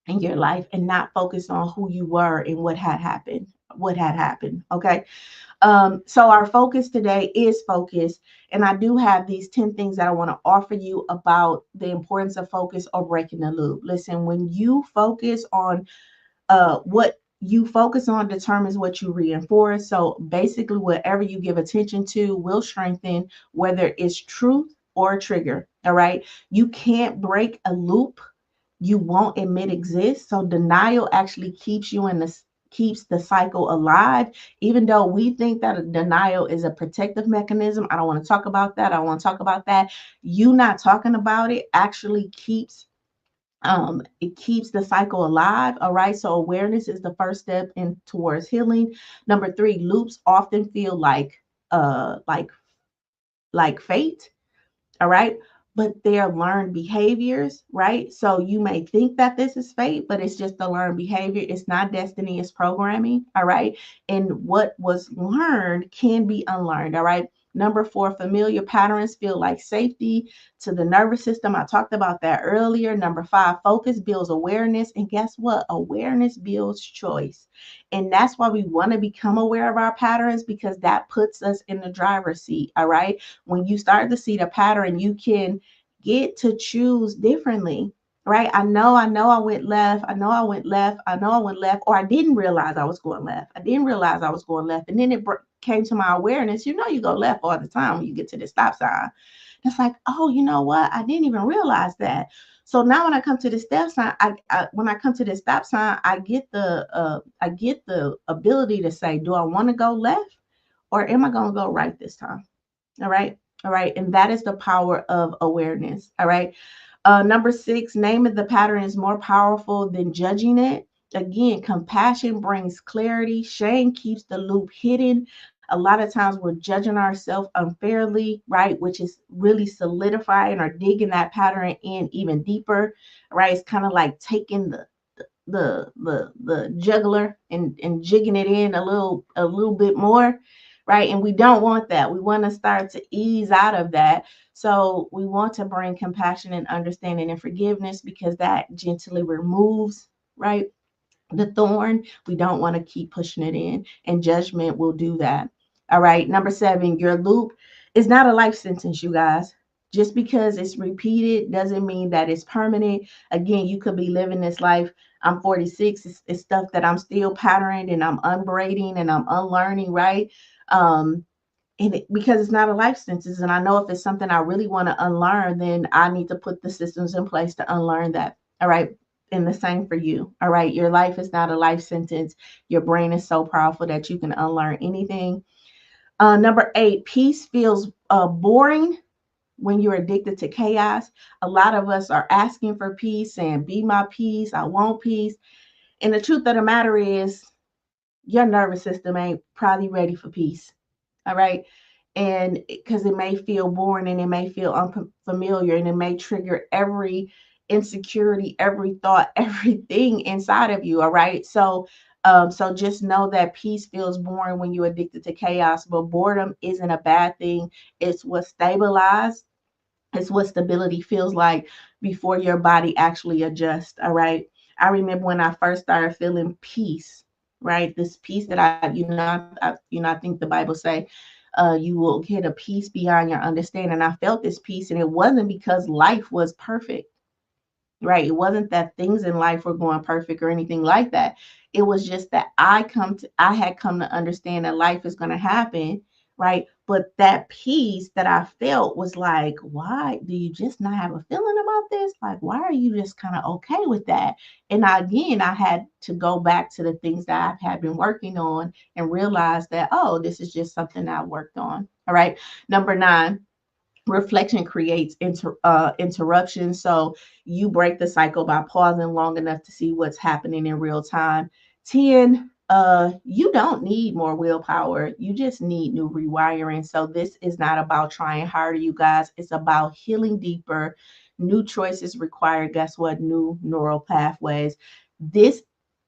in your life, and not focus on who you were and what had happened. What had happened. Okay. So our focus today is focus. And I do have these 10 things that I want to offer you about the importance of focus or breaking the loop. Listen, when you focus on what you focus on determines what you reinforce. So basically, whatever you give attention to will strengthen, whether it's truth or a trigger. All right. You can't break a loop you won't admit exists. So denial actually keeps you in the keeps the cycle alive, even though we think that a denial is a protective mechanism. I don't want to talk about that. I want to talk about that. You not talking about it actually keeps it keeps the cycle alive. All right. So awareness is the first step in towards healing. Number three, loops often feel uh like like fate. All right. But they're learned behaviors, right? So you may think that this is fate, but it's just a learned behavior. It's not destiny, it's programming. All right. And what was learned can be unlearned. All right. Number four, familiar patterns feel like safety to the nervous system. I talked about that earlier. Number five, focus builds awareness. And guess what? Awareness builds choice. And that's why we want to become aware of our patterns, because that puts us in the driver's seat. All right. When you start to see the pattern, you can get to choose differently, right? I know I went left. I know I went left. I know I went left, or I didn't realize I was going left. I didn't realize I was going left. And then it came to my awareness. You know, you go left all the time when you get to the stop sign. It's like, oh, you know what? I didn't even realize that. So now when I come to the stop sign, when I come to the stop sign, I get the ability to say, do I want to go left or am I going to go right this time? All right. All right. And that is the power of awareness. All right. Number six, naming the pattern is more powerful than judging it. Again, compassion brings clarity. Shame keeps the loop hidden. A lot of times we're judging ourselves unfairly, right? Which is really solidifying or digging that pattern in even deeper, right? It's kind of like taking the juggler and jigging it in a little bit more, right? And we don't want that. We want to start to ease out of that. So we want to bring compassion and understanding and forgiveness, because that gently removes, right, the thorn. We don't want to keep pushing it in, and judgment will do that. All right. Number seven, your loop is not a life sentence, you guys. Just because it's repeated doesn't mean that it's permanent. Again, you could be living this life. I'm 46. It's stuff that I'm still patterning and I'm unbraiding and I'm unlearning, right? Um, because it's not a life sentence. And I know if it's something I really want to unlearn, then I need to put the systems in place to unlearn that. All right. And the same for you. All right. Your life is not a life sentence. Your brain is so powerful that you can unlearn anything. Number eight, peace feels boring when you're addicted to chaos. A lot of us are asking for peace and be my peace. I want peace. And the truth of the matter is, your nervous system ain't probably ready for peace. All right. And because it may feel boring and it may feel unfamiliar and it may trigger every insecurity, every thought, everything inside of you. All right. So just know that peace feels boring when you're addicted to chaos, but boredom isn't a bad thing. It's what stabilizes. It's what stability feels like before your body actually adjusts. All right. I remember when I first started feeling peace, right? This peace that I think the Bible say, You will get a peace beyond your understanding. I felt this peace, and it wasn't because life was perfect, right? It wasn't that things in life were going perfect or anything like that. It was just that I had come to understand that life is going to happen, right? But that peace that I felt was like, why do you just not have a feeling about this? Like, why are you just kind of okay with that? And again, I had to go back to the things that I had been working on and realize that, oh, this is just something I worked on. All right. Number 9, reflection creates interruption. So you break the cycle by pausing long enough to see what's happening in real time. 10, you don't need more willpower. You just need new rewiring. So this is not about trying harder, you guys. It's about healing deeper. New choices require, guess what? New neural pathways. This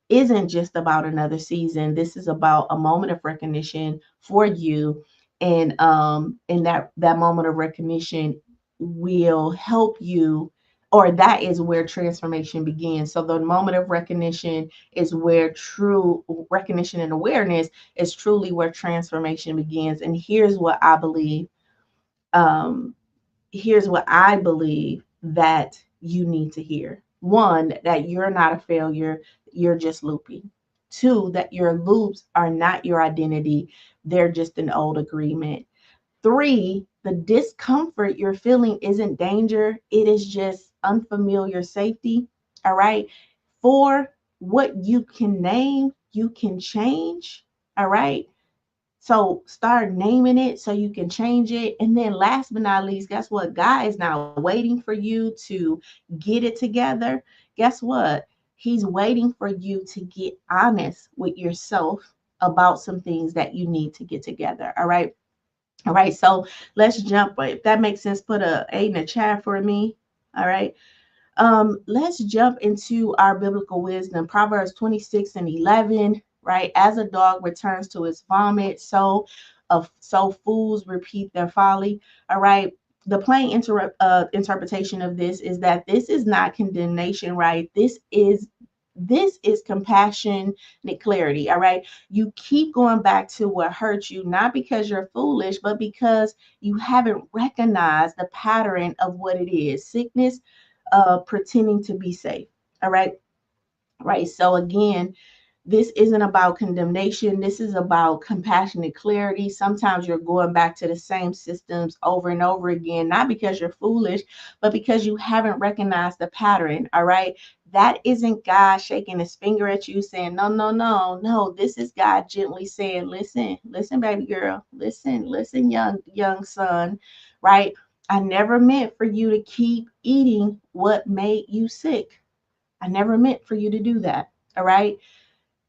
isn't just about another season. This is about a moment of recognition for you, and that moment of recognition will help you, or that is where transformation begins. So the moment of recognition is where true recognition and awareness is truly where transformation begins. And um here's what I believe that you need to hear. One, that you're not a failure, you're just looping. Two, that your loops are not your identity, they're just an old agreement. Three, the discomfort you're feeling isn't danger, it is just unfamiliar safety. All right. Four, what you can name, you can change. All right. So start naming it so you can change it. And then last but not least, guess what? God is not waiting for you to get it together. Guess what? He's waiting for you to get honest with yourself about some things that you need to get together. All right. All right. So let's jump. If that makes sense, put a 8 in the chat for me. All right. Let's jump into our biblical wisdom. Proverbs 26:11, right? As a dog returns to its vomit, so fools repeat their folly. All right. The plain interpretation of this is that this is not condemnation, right? This is compassion and clarity. All right. You keep going back to what hurt you, not because you're foolish, but because you haven't recognized the pattern of what it is. Sickness, pretending to be safe. All right. Right. So again, this isn't about condemnation. This is about compassionate clarity. Sometimes you're going back to the same systems over and over again, not because you're foolish, but because you haven't recognized the pattern. All right. That isn't God shaking his finger at you saying, no, no, no, no. This is God gently saying, listen, listen, baby girl, listen, listen, young son, right? I never meant for you to keep eating what made you sick. I never meant for you to do that. All right.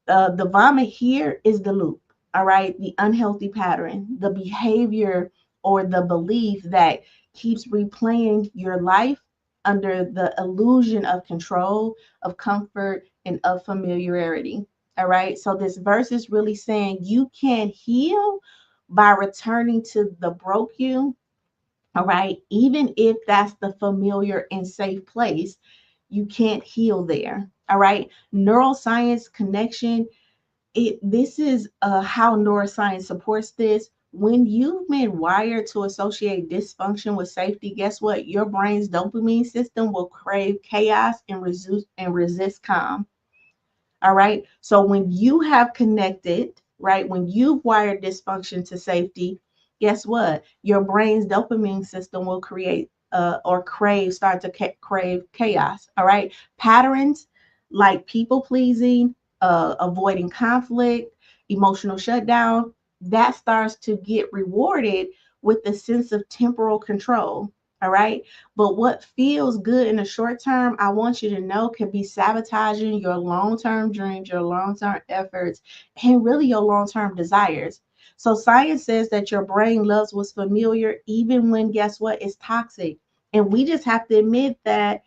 The vomit here is the loop. All right. The unhealthy pattern, the behavior or the belief that keeps replaying your life under the illusion of control, of comfort, and of familiarity. All right. So this verse is really saying you can heal by returning to the broke you. All right. Even if that's the familiar and safe place, you can't heal there. All right. Neuroscience connection. This is how neuroscience supports this. When you've been wired to associate dysfunction with safety, guess what? Your brain's dopamine system will crave chaos and resist calm. All right. So when you have connected, right, when you've wired dysfunction to safety, guess what? Your brain's dopamine system will create start to crave chaos. All right. Patterns like people pleasing, avoiding conflict, emotional shutdown, that starts to get rewarded with the sense of temporal control. All right. But what feels good in the short term, I want you to know, can be sabotaging your long term dreams, your long term efforts, and really your long term desires. So, science says that your brain loves what's familiar, even when, guess what, it's toxic. And we just have to admit that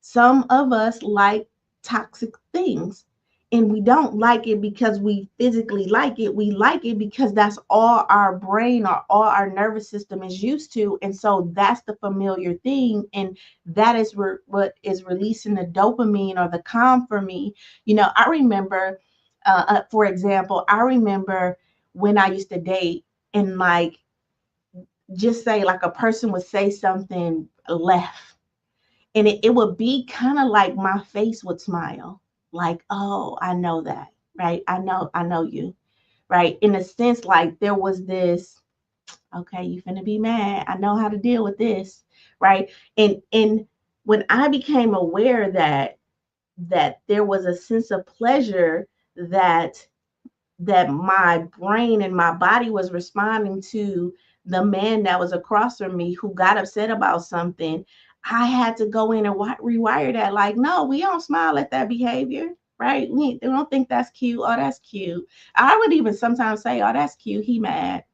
some of us like toxic things. And we don't like it because we physically like it. We like it because that's all our brain or all our nervous system is used to. And so that's the familiar thing. And that is what is releasing the dopamine or the calm for me. I remember, for example, I remember when I used to date, and like just say, like, a person would say something left, and it would be kind of like my face would smile, like, oh, I know that, right? I know you, right? In a sense, like there was this, okay, you finna be mad. I know how to deal with this, right? And when I became aware that there was a sense of pleasure that my brain and my body was responding to the man that was across from me who got upset about something, I had to go in and rewire that. Like, no, we don't smile at that behavior, right? We don't think that's cute. Oh, that's cute. I would even sometimes say, oh, that's cute. He mad,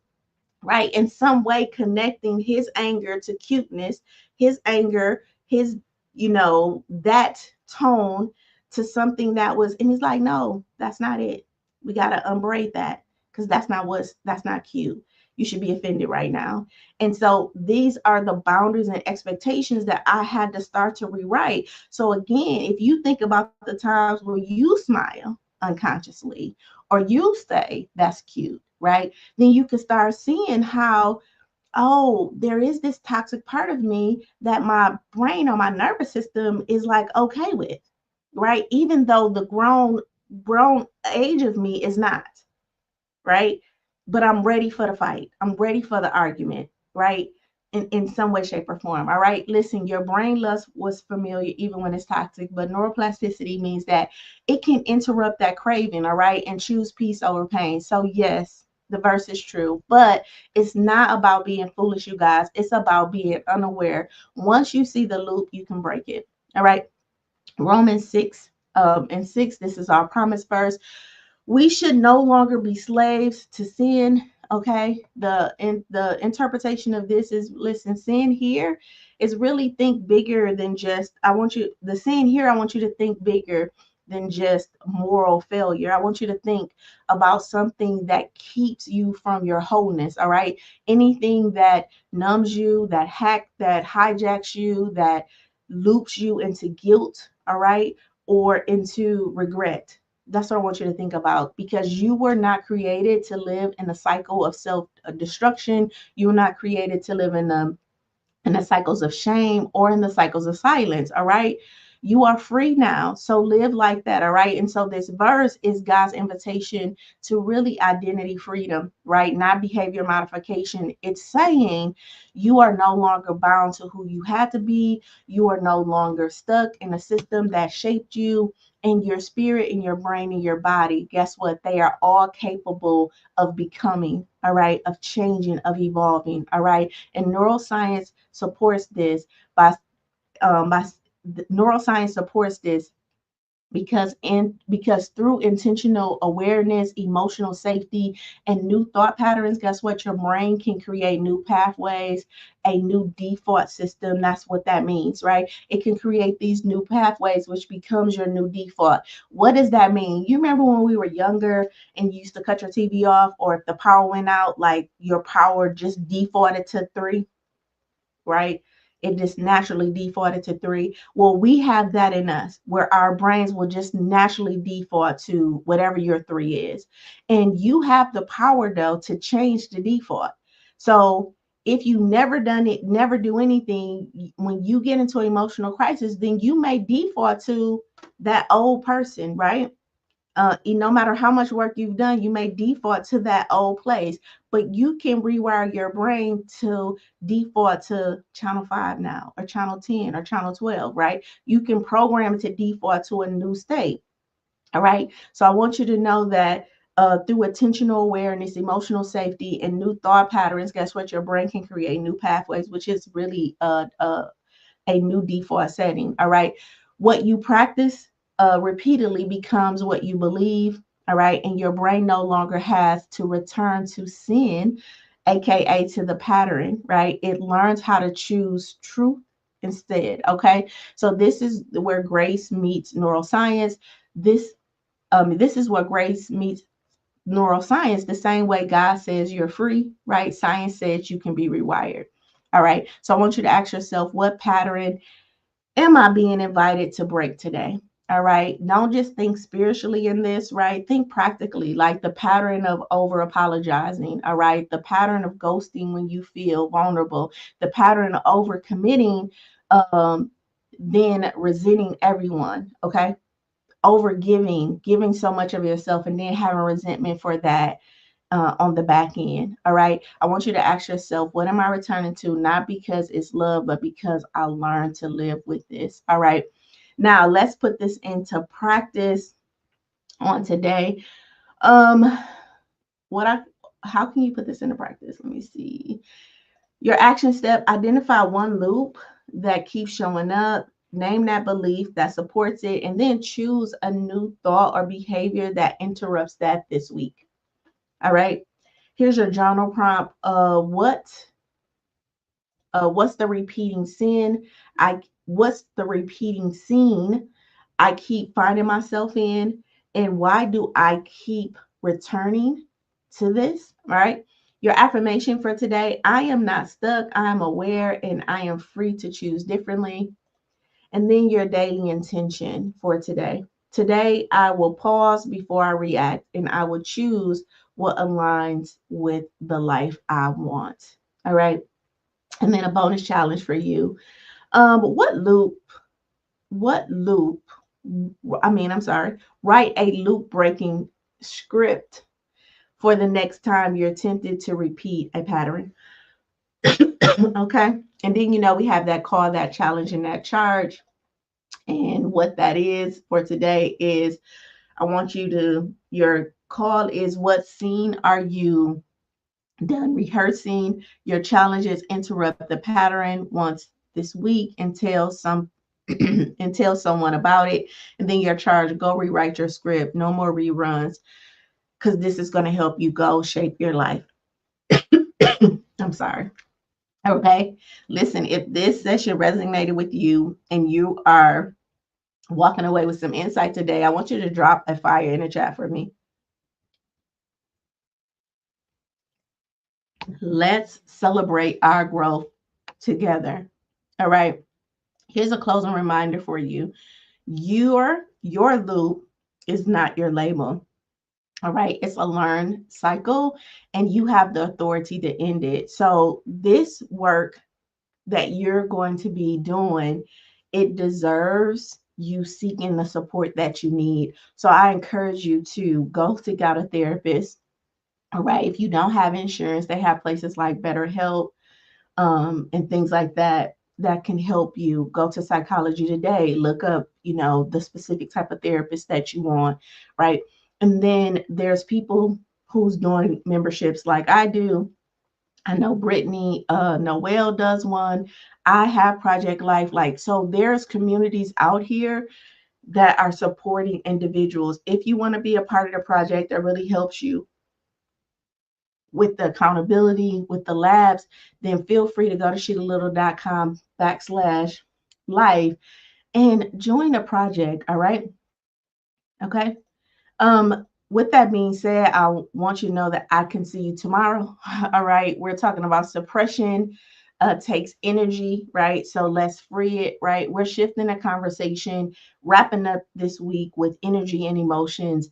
right? In some way, connecting his anger to cuteness, his anger, his, that tone to something that was, and he's like, no, that's not it. We got to unbraid that because that's not cute. You should be offended right now. And so these are the boundaries and expectations that I had to start to rewrite. So again, if you think about the times where you smile unconsciously or you say that's cute, right? Then you can start seeing how, oh, there is this toxic part of me that my brain or my nervous system is like okay with, right? Even though the grown age of me is not, right? But I'm ready for the fight. I'm ready for the argument, right? In some way, shape, or form. All right. Listen, your brain loves what's familiar, even when it's toxic, but neuroplasticity means that it can interrupt that craving, all right, and choose peace over pain. So, yes, the verse is true, but it's not about being foolish, you guys. It's about being unaware. Once you see the loop, you can break it. All right. Romans 6 and 6, this is our promise verse. We should no longer be slaves to sin. Okay, the interpretation of this is, listen, sin here is really think bigger than just, I want you, the sin here, I want you to think bigger than just moral failure. I want you to think about something that keeps you from your wholeness. All right, anything that numbs you, that hijacks you, that loops you into guilt, all right, or into regret. That's what I want you to think about, because you were not created to live in a cycle of self destruction. You were not created to live in the cycles of shame or in the cycles of silence. All right. You are free now. So live like that. All right. And so this verse is God's invitation to really identity freedom, right? Not behavior modification. It's saying you are no longer bound to who you had to be. You are no longer stuck in a system that shaped you, and your spirit and your brain and your body. Guess what? They are all capable of becoming, all right, of changing, of evolving, all right. And neuroscience supports this by neuroscience supports this because through intentional awareness, emotional safety, and new thought patterns, guess what? Your brain can create new pathways, a new default system. That's what that means, right? It can create these new pathways, which becomes your new default. What does that mean? You remember when we were younger and you used to cut your TV off, or if the power went out, like your power just defaulted to 3, right? It just naturally defaulted to 3. Well, we have that in us where our brains will just naturally default to whatever your 3 is. And you have the power, though, to change the default. So if you never done it, never do anything, when you get into an emotional crisis, then you may default to that old person, right? No matter how much work you've done, you may default to that old place, but you can rewire your brain to default to channel 5 now, or channel 10, or channel 12, right? You can program it to default to a new state. All right. So I want you to know that through attentional awareness, emotional safety, and new thought patterns, guess what? Your brain can create new pathways, which is really a new default setting. All right. What you practice repeatedly becomes what you believe. All right. And your brain no longer has to return to sin, AKA to the pattern, right? It learns how to choose truth instead. Okay. So this is where grace meets neuroscience. This is what grace meets neuroscience, the same way God says you're free, right? Science says you can be rewired. All right. So I want you to ask yourself, what pattern am I being invited to break today? All right. Don't just think spiritually in this, right? Think practically, like the pattern of over apologizing. All right. The pattern of ghosting when you feel vulnerable, the pattern of over committing, um, then resenting everyone. Okay. Over giving so much of yourself and then having resentment for that on the back end. All right. I want you to ask yourself, what am I returning to? Not because it's love, but because I learned to live with this. All right. Now let's put this into practice on today. Um, what I how can you put this into practice? Let me see. Your action step, identify one loop that keeps showing up, name that belief that supports it, and then choose a new thought or behavior that interrupts that this week. All right. Here's your journal prompt. What's the repeating sin? What's the repeating scene I keep finding myself in? And why do I keep returning to this? All right. Your affirmation for today, I am not stuck. I am aware and I am free to choose differently. And then your daily intention for today. Today, I will pause before I react and I will choose what aligns with the life I want. All right. And then a bonus challenge for you. What loop, I'm sorry, write a loop breaking script for the next time you're tempted to repeat a pattern. Okay. And then, we have that call, that challenge, and that charge. And what that is for today is your call is, what scene are you done rehearsing? Your challenges, interrupt the pattern once this week and tell and tell someone about it. And then your charge, go rewrite your script. No more reruns, because this is going to help you go shape your life. I'm sorry. Okay. Listen, if this session resonated with you and you are walking away with some insight today, I want you to drop a fire in the chat for me. Let's celebrate our growth together. All right. Here's a closing reminder for you. Your loop is not your label. All right. It's a learned cycle and you have the authority to end it. So this work that you're going to be doing, it deserves you seeking the support that you need. So I encourage you to go seek out a therapist. All right. If you don't have insurance, they have places like BetterHelp, and things like that that can help you. Go to Psychology Today, look up, the specific type of therapist that you want, right? And then there's people who's doing memberships like I do. I know Brittany, Noelle does one. I have Project Life. Like, so there's communities out here that are supporting individuals. If you want to be a part of the project that really helps you with the accountability, with the labs, then feel free to go to sheetalittle.com/life and join the project. All right. Okay. With that being said, I want you to know that I can see you tomorrow. All right. We're talking about suppression takes energy, right? So let's free it, right? We're shifting the conversation, wrapping up this week with energy and emotions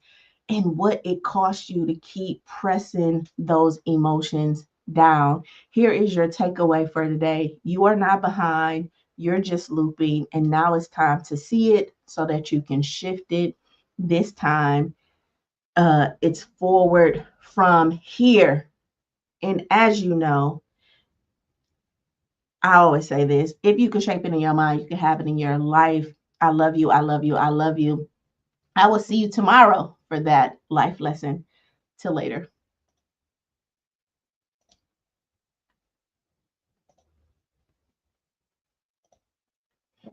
and what it costs you to keep pressing those emotions down. Here is your takeaway for today. You are not behind. You're just looping. And now it's time to see it so that you can shift it. This time, it's forward from here. And as you know, I always say this, if you can shape it in your mind, you can have it in your life. I love you. I love you. I love you. I will see you tomorrow for that life lesson. Till later.